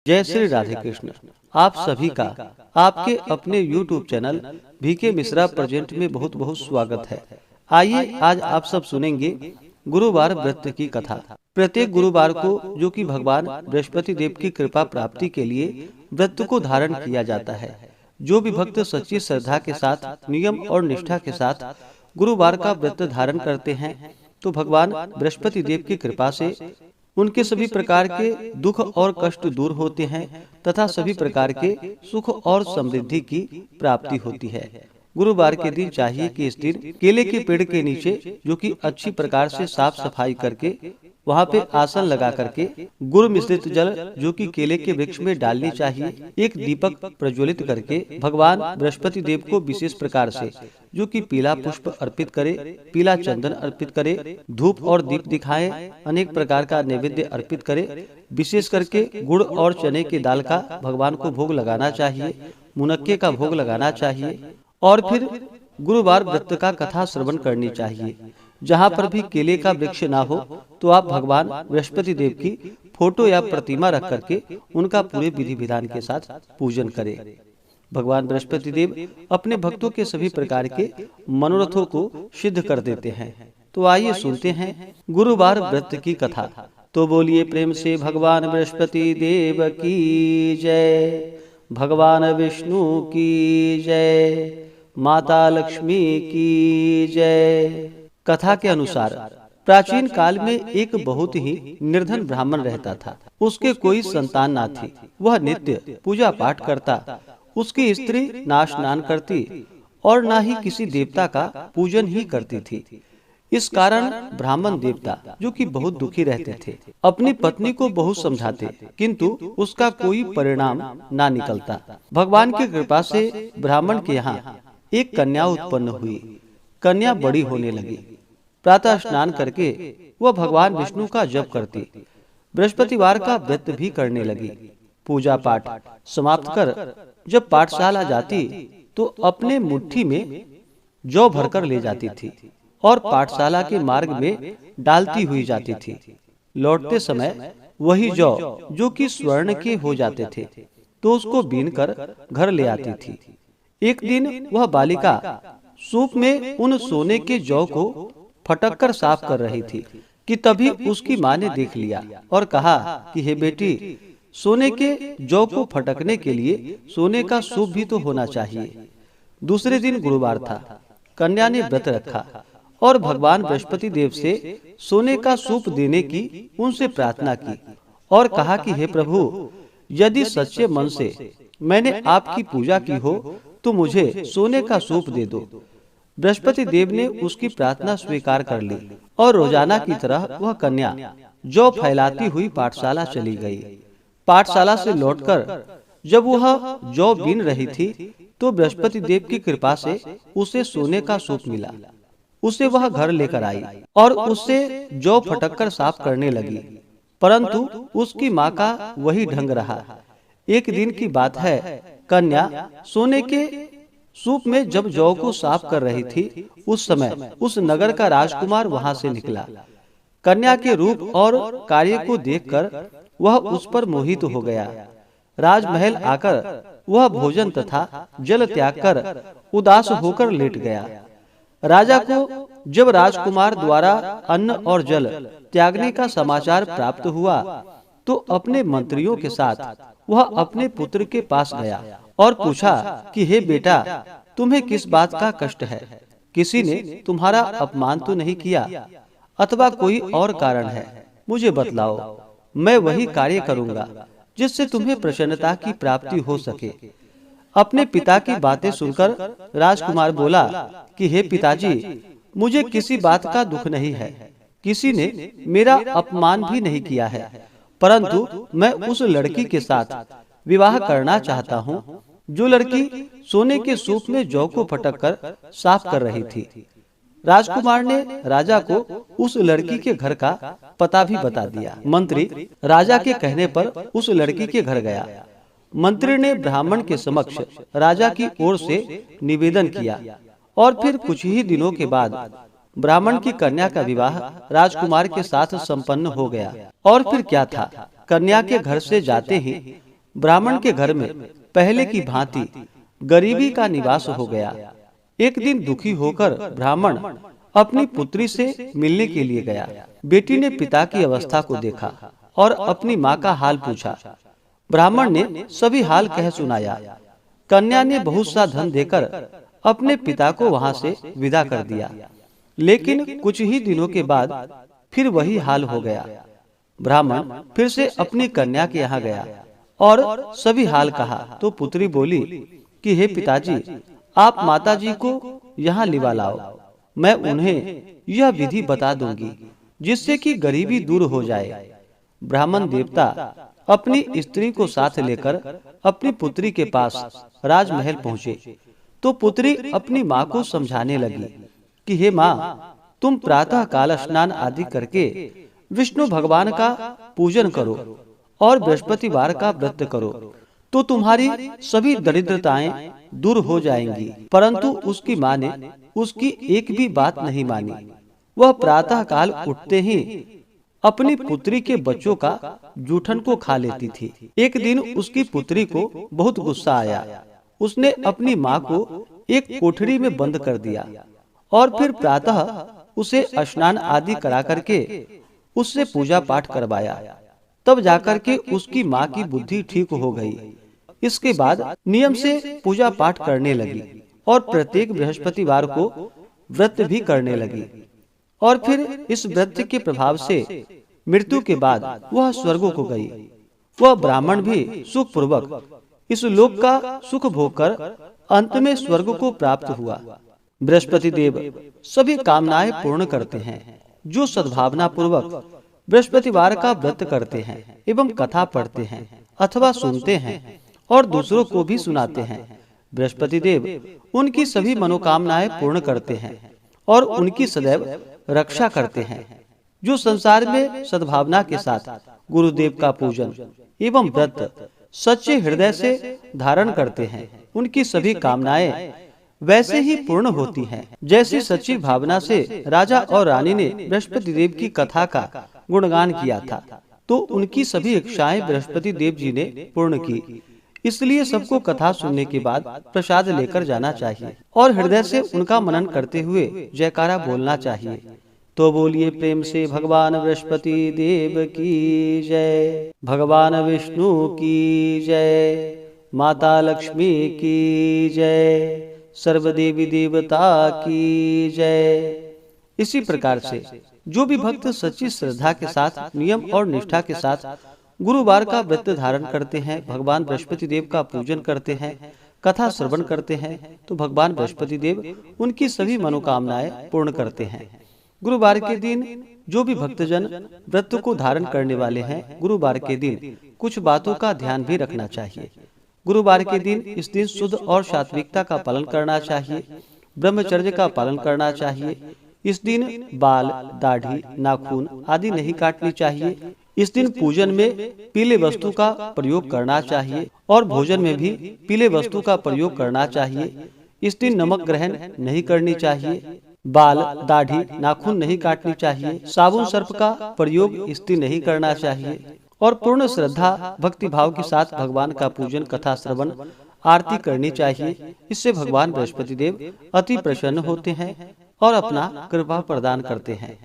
जय श्री राधे कृष्ण। आप सभी का आपके अपने YouTube channel VK Mishra present में बहुत बहुत स्वागत है। आइए आज आप सब सुनेंगे गुरुवार व्रत की कथा। प्रत्येक गुरुवार को जो कि भगवान बृहस्पति देव की कृपा प्राप्ति के लिए व्रत को धारण किया जाता है। जो भी भक्त सच्ची श्रद्धा के साथ नियम और निष्ठा के साथ गुरुवार का व्रत धारण करते हैं तो भगवान बृहस्पति देव की कृपा से उनके सभी प्रकार के दुख और कष्ट दूर होते हैं तथा सभी प्रकार के सुख और समृद्धि की प्राप्ति होती है। गुरुवार के दिन चाहिए कि इस दिन केले के पेड़ के नीचे जो कि अच्छी प्रकार से साफ सफाई करके वहाँ पे आसन लगा करके गुड़ मिश्रित जल जो कि केले के वृक्ष में डालनी चाहिए। एक दीपक प्रज्वलित करके भगवान बृहस्पति देव को विशेष प्रकार से जो कि पीला पुष्प अर्पित करे, पीला चंदन अर्पित करे, धूप और दीप दिखाए, अनेक प्रकार का नैवेद्य अर्पित करे। विशेष करके गुड़ और चने की दाल का भगवान को भोग लगाना चाहिए, मुनक्के का भोग लगाना चाहिए और फिर गुरुवार व्रत का कथा श्रवण करनी चाहिए। जहाँ पर भी केले का वृक्ष ना हो तो आप भगवान बृहस्पति देव की फोटो या प्रतिमा रख करके उनका पूरे विधि विधान के साथ पूजन करें। भगवान बृहस्पति देव अपने भक्तों के सभी प्रकार के मनोरथों को सिद्ध कर देते हैं। तो आइए सुनते हैं गुरुवार व्रत की कथा। तो बोलिए प्रेम से भगवान बृहस्पति देव की जय, भगवान विष्णु की जय, माता लक्ष्मी की जय। कथा के अनुसार प्राचीन काल में एक बहुत ही निर्धन ब्राह्मण रहता था। उसके कोई संतान ना थी। वह नित्य पूजा पाठ करता। उसकी स्त्री ना स्नान करती और ना ही किसी देवता का पूजन ही करती थी। इस कारण ब्राह्मण देवता जो कि बहुत दुखी रहते थे, अपनी पत्नी को बहुत समझाते किंतु उसका कोई परिणाम ना निकलता। भगवान की कृपा से ब्राह्मण के यहाँ एक कन्या उत्पन्न हुई। कन्या बड़ी होने लगी। प्रातः स्नान करके वह भगवान विष्णु का जप करती, बृहस्पतिवार का व्रत भी करने लगी। पूजा पाठ समाप्त कर जब पाठशाला जाती तो अपने मुट्ठी में जौ भरकर ले जाती थी और पाठशाला के मार्ग में डालती हुई जाती थी। लौटते समय वही जौ जो कि स्वर्ण के हो जाते थे तो उसको बीन कर घर ले आती थी। एक दिन वह बालिका सूप में उन सोने के जौ को फटक कर साफ कर रही थी कि तभी उसकी माँ ने देख लिया और कहा कि हे बेटी, सोने के जौ को फटकने के लिए सोने का सूप भी तो होना चाहिए। दूसरे दिन गुरुवार था। कन्या ने व्रत रखा और भगवान बृहस्पति देव से सोने का सूप देने की उनसे प्रार्थना की और कहा कि हे प्रभु, यदि सच्चे मन से मैंने आपकी पूजा की हो तो मुझे सोने का सूप दे दो। बृहस्पति देव ने उसकी प्रार्थना स्वीकार कर ली और रोजाना की तरह वह कन्या जौ फैलाती हुई पाठशाला चली गई। पाठशाला से लौटकर जब वह जौ बीन रही थी तो बृहस्पति देव की कृपा से उसे सोने का सूप मिला। उसे वह घर लेकर आई और उससे जौ फटककर साफ करने लगी, परंतु उसकी माँ का वही ढंग रहा। एक दिन की बात है, कन्या सोने के सूप में जब जौ को साफ कर रही थी उस समय उस नगर का राजकुमार वहां से निकला। कन्या के रूप और कार्य को देखकर वह उस पर मोहित हो गया। राजमहल आकर वह भोजन तथा जल त्याग कर उदास होकर लेट गया। राजा को जब राजकुमार द्वारा अन्न और जल त्यागने का समाचार प्राप्त हुआ तो अपने मंत्रियों के साथ वह अपने पुत्र के पास गया और पूछा कि हे बेटा, तुम्हें किस बात का कष्ट है? किसी ने तुम्हारा अपमान तो नहीं किया अथवा कोई और कारण है? मुझे बतलाओ, मैं वही कार्य करूंगा जिससे तुम्हें प्रसन्नता की प्राप्ति हो सके। अपने पिता की बातें सुनकर राजकुमार बोला कि हे पिताजी, मुझे किसी बात का दुख नहीं है। किसी ने मेरा अपमान भी नहीं किया है, परंतु मैं उस लड़की के साथ विवाह करना चाहता हूँ जो लड़की सोने के सूप में जौ को फटक कर साफ कर रही थी। राजकुमार ने राजा को उस लड़की के घर का पता भी बता दिया। मंत्री राजा के कहने पर उस लड़की के घर गया। मंत्री ने ब्राह्मण के समक्ष राजा की ओर से निवेदन किया और फिर कुछ ही दिनों के बाद ब्राह्मण की कन्या का विवाह राजकुमार के साथ संपन्न हो गया। और फिर क्या था, कन्या के घर से जाते ही ब्राह्मण के घर में पहले की भांति गरीबी का निवास हो गया। एक दिन दुखी होकर ब्राह्मण अपनी पुत्री से मिलने के लिए गया। बेटी ने पिता की अवस्था को देखा और अपनी माँ का हाल पूछा। ब्राह्मण ने सभी हाल कह सुनाया। कन्या ने बहुत सा धन देकर अपने पिता को वहां से विदा कर दिया, लेकिन कुछ ही दिनों के बाद फिर वही हाल हो गया। ब्राह्मण फिर से अपनी कन्या के यहाँ गया और सभी हाल कहा तो पुत्री बोली कि हे पिताजी, आप माताजी को यहाँ लिवा लाओ, मैं उन्हें यह विधि बता दूंगी जिससे कि गरीबी दूर हो जाए। ब्राह्मण देवता अपनी स्त्री को साथ लेकर अपनी पुत्री के पास राजमहल पहुँचे तो पुत्री अपनी माँ को समझाने लगी कि हे माँ, तुम प्रातः काल स्नान आदि करके विष्णु भगवान का पूजन करो और बृहस्पतिवार का व्रत करो तो तुम्हारी सभी दरिद्रताएं दूर हो जाएंगी। परंतु उसकी माँ ने उसकी एक भी बात नहीं मानी। वह प्रातः काल उठते ही अपनी पुत्री के बच्चों का जूठन को खा लेती थी। एक दिन उसकी पुत्री को बहुत गुस्सा आया। उसने अपनी माँ को एक कोठरी में बंद कर दिया और फिर प्रातः उसे स्नान आदि करा करके उससे पूजा पाठ करवाया। तब जाकर के उसकी माँ की बुद्धि ठीक हो गई। इसके बाद नियम से पूजा पाठ करने लगी और प्रत्येक बृहस्पतिवार को व्रत भी करने लगी। और फिर इस व्रत के प्रभाव से मृत्यु के बाद वह स्वर्ग को गई। वह ब्राह्मण भी सुख पूर्वक इस लोक का सुख भोग कर अंत में स्वर्ग को प्राप्त हुआ। बृहस्पति देव सभी कामनाएं पूर्ण करते हैं। जो सद्भावना पूर्वक बृहस्पतिवार का व्रत करते हैं एवं कथा पढ़ते हैं अथवा सुनते हैं और दूसरों को भी सुनाते हैं, बृहस्पति देव उनकी सभी मनोकामनाएं पूर्ण करते हैं और उनकी सदैव रक्षा करते हैं। जो संसार में सद्भावना के साथ गुरुदेव का पूजन एवं व्रत सच्चे हृदय से धारण करते हैं, उनकी सभी कामनाएं वैसे ही पूर्ण होती हैं जैसी सच्ची भावना से राजा और रानी ने बृहस्पति देव की कथा का गुणगान किया था, तो उनकी सभी इच्छाएं बृहस्पति देव जी ने पूर्ण की। इसलिए सबको कथा सुनने के बाद प्रसाद लेकर जाना चाहिए और हृदय से उनका मनन करते हुए जयकारा बोलना चाहिए। तो बोलिए प्रेम से भगवान बृहस्पति देव की जय, भगवान विष्णु की जय, माता लक्ष्मी की जय, सर्वदेवी देवता की जय। इसी प्रकार से जो भी भक्त सच्ची श्रद्धा के साथ नियम और निष्ठा के साथ गुरुवार का व्रत धारण करते हैं, भगवान बृहस्पति देव का पूजन करते हैं, कथा श्रवण करते हैं, तो भगवान बृहस्पति देव उनकी सभी मनोकामनाएं पूर्ण करते हैं। गुरुवार के दिन जो भी भक्तजन व्रत को धारण करने वाले हैं, गुरुवार के दिन कुछ बातों का ध्यान भी रखना चाहिए। गुरुवार के दिन इस दिन शुद्ध और सात्विकता का पालन करना चाहिए, ब्रह्मचर्य का पालन करना चाहिए। इस दिन बाल, दाढ़ी, नाखून आदि नहीं काटनी चाहिए। इस दिन पूजन में पीले वस्तु का प्रयोग करना चाहिए और भोजन में भी पीले वस्तु का प्रयोग करना चाहिए। इस दिन नमक ग्रहण नहीं करनी चाहिए, बाल, दाढ़ी, नाखून नहीं काटनी चाहिए, साबुन सर्प का प्रयोग इस दिन नहीं करना चाहिए और पूर्ण श्रद्धा भक्ति भाव के साथ भगवान का पूजन, कथा श्रवण, आरती करनी चाहिए। इससे भगवान बृहस्पति देव अति प्रसन्न होते हैं और अपना कृपा प्रदान करते हैं।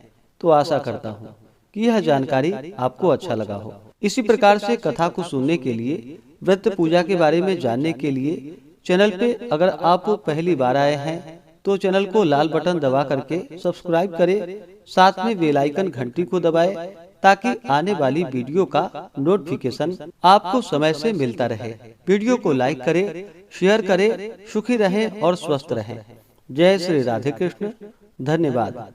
तो आशा करता हूँ कि यह जानकारी आपको अच्छा लगा हो। इसी प्रकार से कथा को सुनने के लिए, व्रत पूजा के बारे में जानने के लिए चैनल पे अगर आप पहली बार आए हैं तो चैनल को लाल बटन दबा करके सब्सक्राइब करें, साथ में बेल आइकन घंटी को दबाएं ताकि आने वाली वीडियो का नोटिफिकेशन आपको समय से मिलता रहे। वीडियो को लाइक करें, शेयर करें। सुखी रहें और स्वस्थ रहें। जय श्री राधे कृष्ण। धन्यवाद।